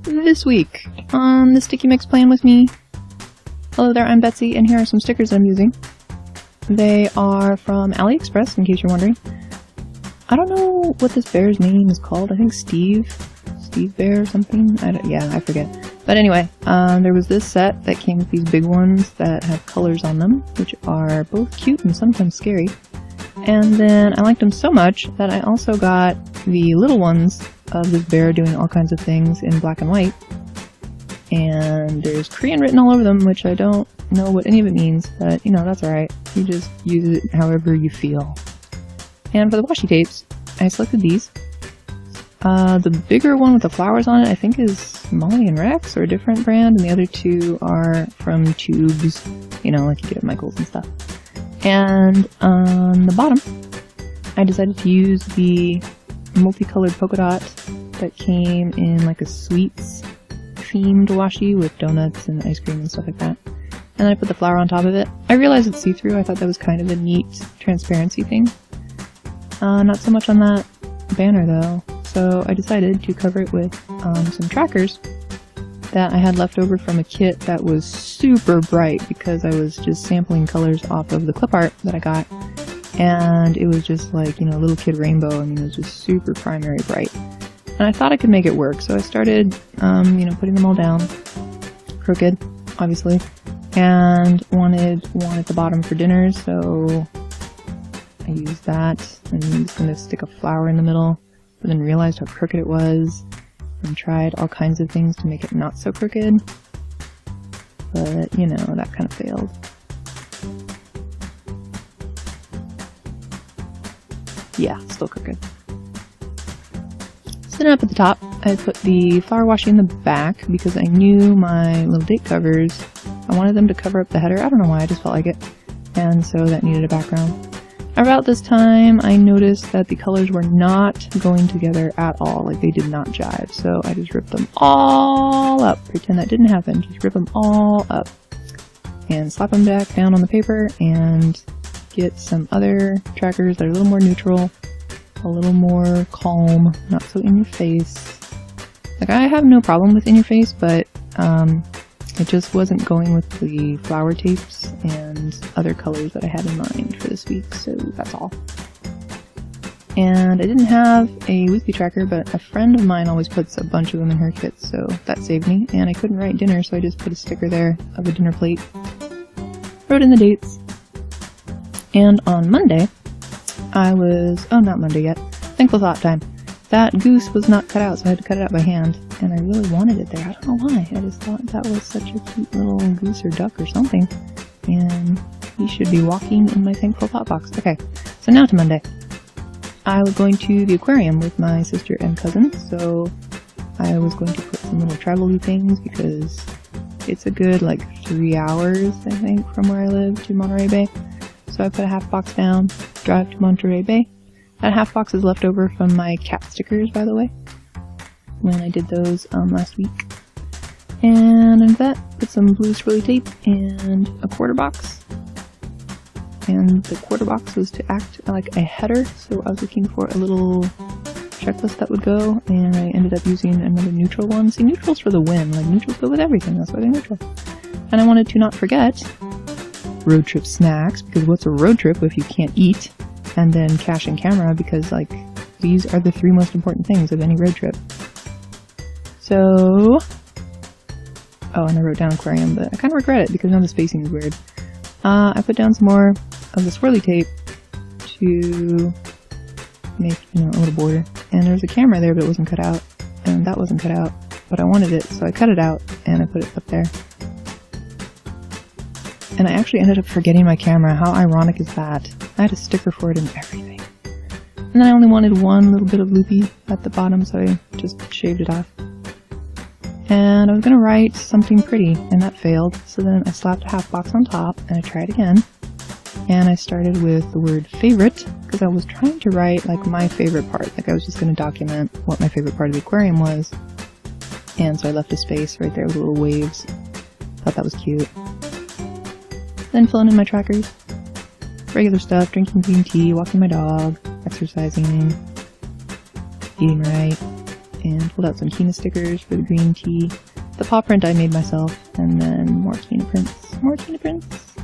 This week on the Sticky Mix Plan with me. Hello there, I'm Betsy, and here are some stickers I'm using. They are from AliExpress, in case you're wondering. I don't know what this bear's name is called. I think Steve Bear or something. I forget. But anyway, there was this set that came with these big ones that have colors on them, which are both cute and sometimes scary. And then I liked them so much that I also got the little ones of this bear doing all kinds of things in black and white. And there's Korean written all over them, which I don't know what any of it means, but you know, that's alright. You just use it however you feel. And for the washi tapes, I selected these. The bigger one with the flowers on it, I think is Molly and Rex, or a different brand, and the other two are from Tubes, you know, like you get at Michael's and stuff. And on the bottom, I decided to use the multicolored polka dot that came in like a sweets themed washi with donuts and ice cream and stuff like that. And then I put the flower on top of it. I realized it's see-through. I thought that was kind of a neat transparency thing. Not so much on that banner though. So I decided to cover it with some trackers that I had left over from a kit that was super bright because I was just sampling colors off of the clip art that I got. And it was just like, you know, little kid rainbow. I mean, it was just super primary bright. And I thought I could make it work. So I started, you know, putting them all down. Crooked, obviously. And wanted one at the bottom for dinner. So I used that. And I'm just going to stick a flower in the middle. But then realized how crooked it was. And tried all kinds of things to make it not so crooked. But, you know, that kind of failed. Yeah, still crooked. So then up at the top, I put the flower washi in the back because I knew my little date covers, I wanted them to cover up the header. I don't know why, I just felt like it. And so that needed a background. About this time, I noticed that the colors were not going together at all. Like, they did not jive. So I just ripped them all up. Pretend that didn't happen. Just rip them all up. And slap them back down on the paper and get some other trackers that are a little more neutral, a little more calm, not so in your face. Like, I have no problem with in your face, but it just wasn't going with the flower tapes and other colors that I had in mind for this week, so that's all. And I didn't have a Wispy tracker, but a friend of mine always puts a bunch of them in her kits, so that saved me. And I couldn't write dinner, so I just put a sticker there of a dinner plate. Wrote in the dates. And on Monday, not Monday yet, Thankful Thought time. That goose was not cut out, so I had to cut it out by hand, and I really wanted it there. I don't know why, I just thought that was such a cute little goose or duck or something, and he should be walking in my Thankful Thought box. Okay, so now to Monday. I was going to the aquarium with my sister and cousin, so I was going to put some little travel-y things because it's a good, like, 3 hours, I think, from where I live to Monterey Bay. So I put a half box down, drive to Monterey Bay. That half box is left over from my cat stickers, by the way, when I did those last week. And under that, put some blue swirly tape and a quarter box. And the quarter box was to act like a header, so I was looking for a little checklist that would go, and I ended up using another neutral one. See, neutral's for the win. Like, neutrals go with everything, that's why they're neutral. And I wanted to not forget road trip snacks, because what's a road trip if you can't eat? And then cash and camera, because, like, these are the 3 most important things of any road trip. So, and I wrote down aquarium, but I kind of regret it because now the spacing is weird. I put down some more of the swirly tape to make, you know, a little border. And there's a camera there, but it wasn't cut out, and that wasn't cut out, but I wanted it, so I cut it out, and I put it up there. And I actually ended up forgetting my camera. How ironic is that? I had a sticker for it and everything. And then I only wanted one little bit of loopy at the bottom, so I just shaved it off. And I was going to write something pretty, and that failed. So then I slapped a half box on top, and I tried again. And I started with the word favorite, because I was trying to write, like, my favorite part. Like, I was just going to document what my favorite part of the aquarium was. And so I left a space right there with little waves. Thought that was cute. Then filling in my trackers. Regular stuff, drinking green tea, walking my dog, exercising, eating right, and pulled out some Kina stickers for the green tea. The paw print I made myself, and then more Kina prints. More Kina prints.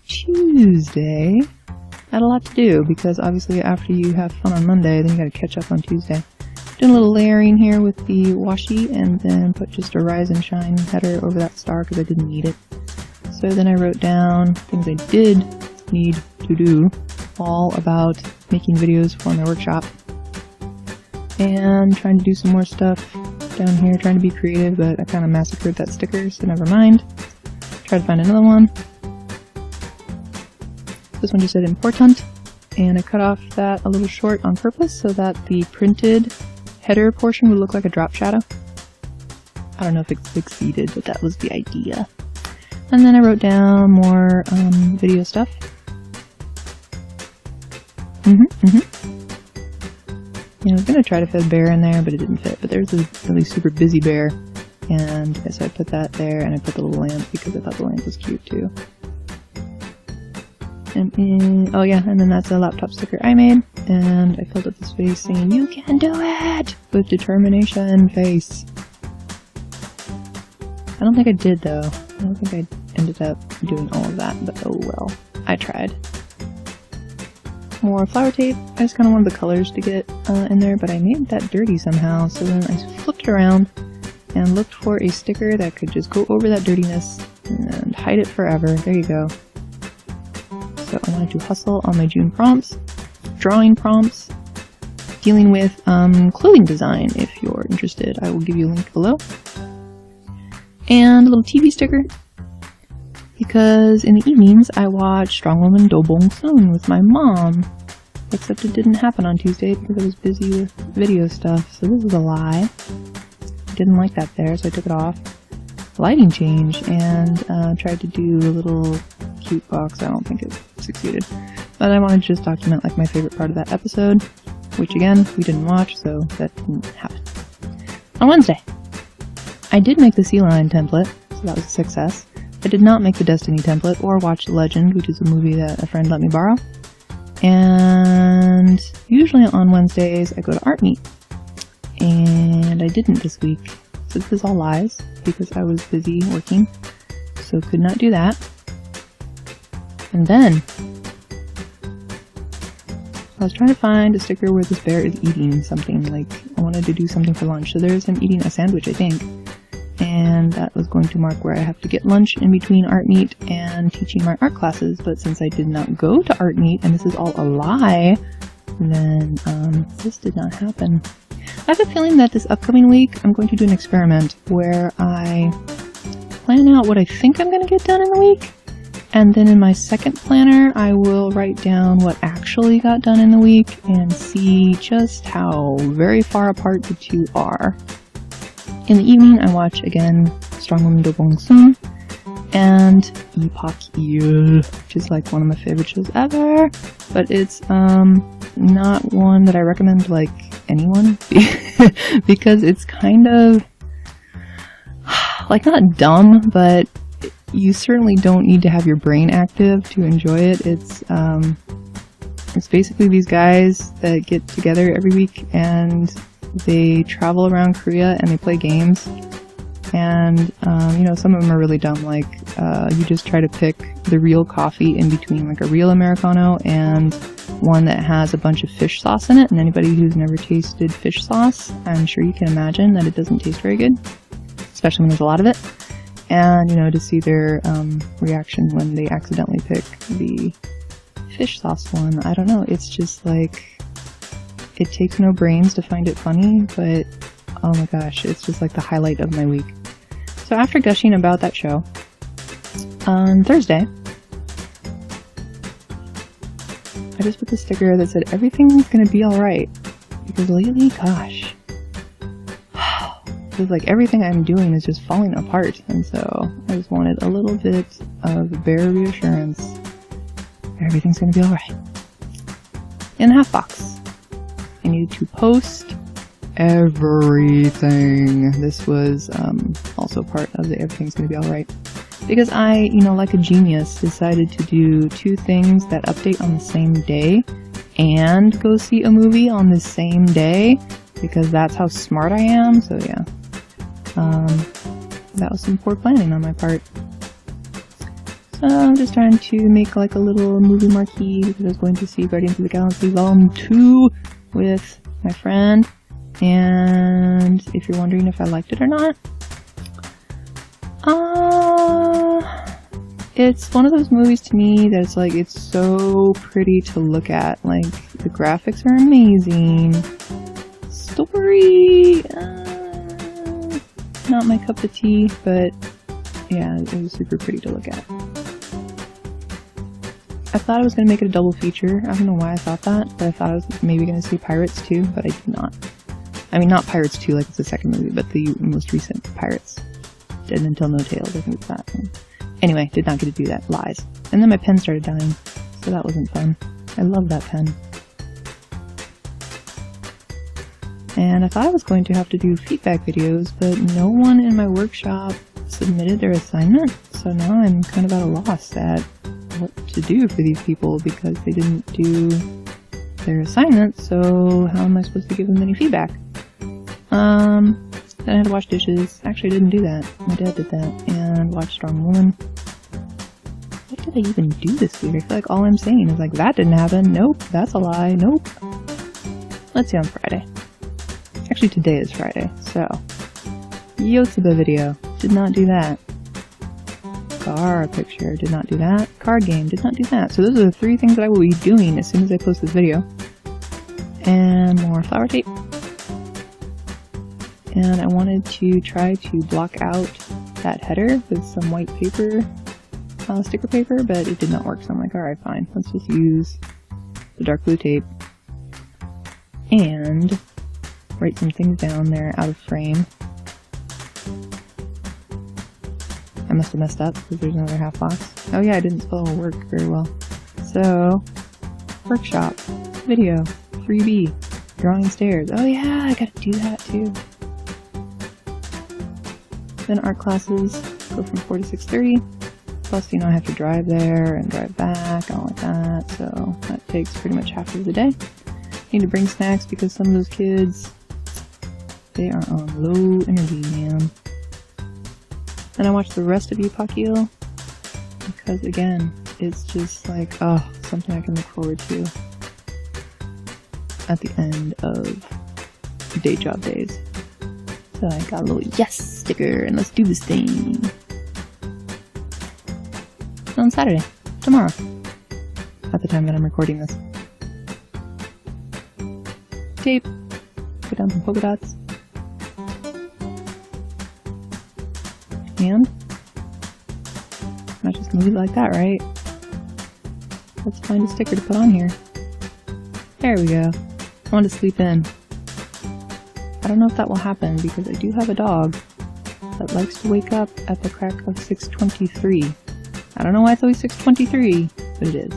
Tuesday. I had a lot to do, because obviously after you have fun on Monday, then you gotta catch up on Tuesday. Doing a little layering here with the washi, and then put just a Rise and Shine header over that star because I didn't need it. So then I wrote down things I did need to do, all about making videos for my workshop. And trying to do some more stuff down here, trying to be creative, but I kind of massacred that sticker, so never mind. Try to find another one. This one just said important, and I cut off that a little short on purpose so that the printed header portion would look like a drop shadow. I don't know if it succeeded, but that was the idea. And then I wrote down more video stuff. Yeah, I was gonna try to fit a bear in there, but it didn't fit. But there's a really super busy bear, and so I put that there, and I put the little lamp because I thought the lamp was cute too. And oh yeah, and then that's a laptop sticker I made, and I filled up this face saying, "You can do it!" with determination face. I don't think I did though. I don't think I ended up doing all of that, but oh well. I tried. More flower tape. I just kind of wanted the colors to get in there, but I made that dirty somehow, so then I flipped it around and looked for a sticker that could just go over that dirtiness and hide it forever. There you go. So I wanted to hustle on my June prompts, drawing prompts, dealing with clothing design. If you're interested, I will give you a link below. And a little TV sticker, because in the evenings I watch Strong Woman Do Bong Soon with my mom, except it didn't happen on Tuesday because I was busy with video stuff, so this is a lie. I didn't like that there, so I took it off. Lighting changed, and tried to do a little cute box. I don't think it succeeded, but I wanted to just document like my favorite part of that episode, which again we didn't watch, so that didn't happen. On Wednesday, I did make the Sea Lion template, so that was a success. I did not make the Destiny template or watch Legend, which is a movie that a friend let me borrow. And usually on Wednesdays I go to art meet, and I didn't this week. So this is all lies because I was busy working, so could not do that. And then I was trying to find a sticker where this bear is eating something, like I wanted to do something for lunch. So there's him eating a sandwich, I think. And that was going to mark where I have to get lunch in between art meet and teaching my art classes. But since I did not go to art meet, and this is all a lie, then this did not happen. I have a feeling that this upcoming week I'm going to do an experiment where I plan out what I think I'm going to get done in the week, and then in my second planner I will write down what actually got done in the week and see just how very far apart the two are. In the evening, I watch again Strong Woman Do Bong Soon and Epoch Il, which is like one of my favorite shows ever. But it's not one that I recommend to like anyone because it's kind of like not dumb, but you certainly don't need to have your brain active to enjoy it. It's basically these guys that get together every week and they travel around Korea and they play games, and you know, some of them are really dumb, like you just try to pick the real coffee in between like a real Americano and one that has a bunch of fish sauce in it, and anybody who's never tasted fish sauce, I'm sure you can imagine that it doesn't taste very good, especially when there's a lot of it. And you know, to see their reaction when they accidentally pick the fish sauce one, I don't know, it's just like, it takes no brains to find it funny, but oh my gosh, it's just like the highlight of my week. So after gushing about that show, on Thursday, I just put the sticker that said everything's gonna be alright, because lately, gosh, it's like everything I'm doing is just falling apart, and so I just wanted a little bit of bare reassurance. Everything's gonna be alright. In the half box, I needed to post everything. This was also part of the everything's gonna be alright, because I, you know, like a genius, decided to do two things that update on the same day and go see a movie on the same day, because that's how smart I am. So yeah, that was some poor planning on my part. So I'm just trying to make like a little movie marquee, because I was going to see Guardians of the Galaxy Volume 2 with my friend, and if you're wondering if I liked it or not, it's one of those movies to me that's like, it's so pretty to look at. Like, the graphics are amazing. Story, not my cup of tea, but yeah, it was super pretty to look at. I thought I was going to make it a double feature. I don't know why I thought that, but I thought I was maybe going to see Pirates 2, but I did not. I mean, not Pirates 2 like it's the second movie, but the most recent Pirates. Dead Until No Tales, I think it's that one. Anyway, did not get to do that. Lies. And then my pen started dying, so that wasn't fun. I love that pen. And I thought I was going to have to do feedback videos, but no one in my workshop submitted their assignment, so now I'm kind of at a loss at what to do for these people, because they didn't do their assignment, so how am I supposed to give them any feedback? Then I had to wash dishes. Actually, I didn't do that. My dad did that. And watch Strong Woman. What did I even do this week? I feel like all I'm saying is like, that didn't happen. Nope. That's a lie. Nope. Let's see on Friday. Actually, today is Friday, so. Yotsuba video. Did not do that. Car picture. Did not do that. Card game. Did not do that. So those are the 3 things that I will be doing as soon as I post this video. And more flower tape. And I wanted to try to block out that header with some white paper, sticker paper, but it did not work. So I'm like, alright, fine. Let's just use the dark blue tape and write some things down there out of frame. I must have messed up because there's another half box. Oh yeah, I didn't spell work very well. So, workshop, video, 3B, drawing stairs. Oh yeah, I gotta do that too. Then art classes go from 4 to 6:30. Plus, you know, I have to drive there and drive back and all like that, so that takes pretty much half of the day. Need to bring snacks because some of those kids, they are on low energy, man. Then I watched the rest of Epoch Heal because, again, it's just like, oh, something I can look forward to at the end of day job days. So I got a little yes sticker, and let's do this thing. On Saturday, tomorrow, at the time that I'm recording this. Tape, put down some polka dots, and not just gonna leave it like that, right? Let's find a sticker to put on here. There we go. I want to sleep in. I don't know if that will happen because I do have a dog that likes to wake up at the crack of 6:23. I don't know why it's always 6:23, but it is.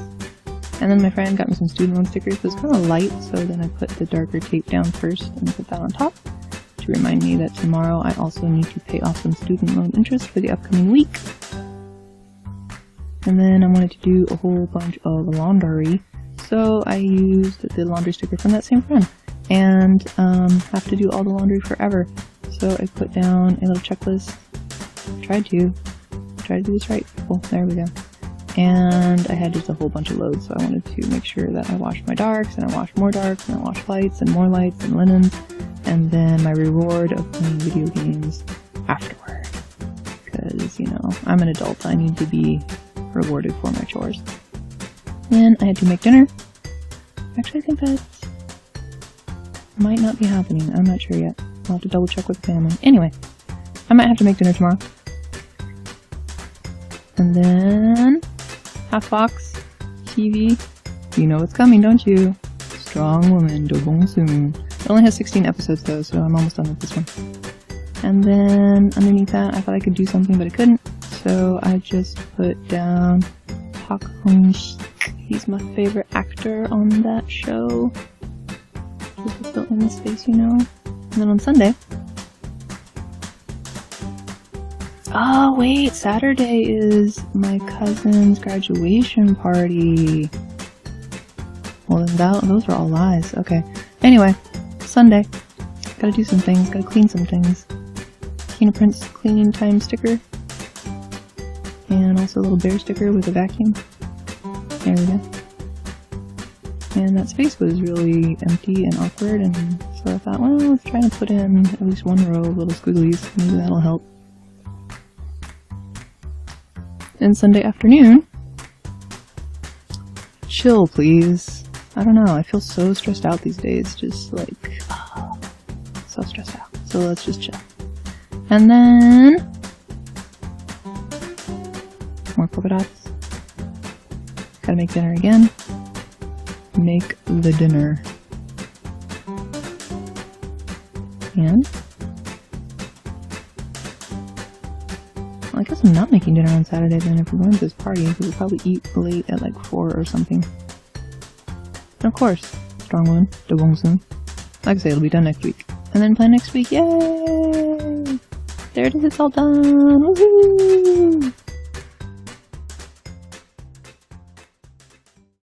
And then my friend got me some student loan stickers. It was kind of light, so then I put the darker tape down first and put that on top to remind me that tomorrow I also need to pay off some student loan interest for the upcoming week. And then I wanted to do a whole bunch of laundry, so I used the laundry sticker from that same friend. And have to do all the laundry forever. So I put down a little checklist. Tried to do this right. Cool, there we go. And I had just a whole bunch of loads, so I wanted to make sure that I washed my darks, and I washed more darks, and I washed lights, and more lights, and linens, and then my reward of playing video games afterward. Because, you know, I'm an adult, I need to be rewarded for my chores. Then I had to make dinner. Actually, I think that might not be happening. I'm not sure yet. I'll have to double check with the family. Anyway, I might have to make dinner tomorrow. And then half box TV. You know what's coming, don't you? Strong Woman, Dobong soon. It only has 16 episodes though, so I'm almost done with this one. And then underneath that, I thought I could do something, but I couldn't. So I just put down Park Hong-sik. He's my favorite actor on that show. Just fill in the space, you know. And then on Sunday. Oh wait, Saturday is my cousin's graduation party. Well, then those are all lies. Okay. Anyway, Sunday. Gotta do some things. Gotta clean some things. Kina Prince cleaning time sticker. And also a little bear sticker with a vacuum. There we go. And that space was really empty and awkward, and so I thought, well, let's try to put in at least one row of little squigglies. Maybe that'll help. And Sunday afternoon, chill, please. I don't know, I feel so stressed out these days, just like, so stressed out. So let's just chill. And then, more polka dots. Gotta make dinner again. Make the dinner. And well, I guess I'm not making dinner on Saturday then if we're going to this party, because we'll probably eat late at like 4 or something. And of course, strong woman, do bong soon. Like I say, it'll be done next week. And then plan next week, yay! There it is, it's all done! Woohoo!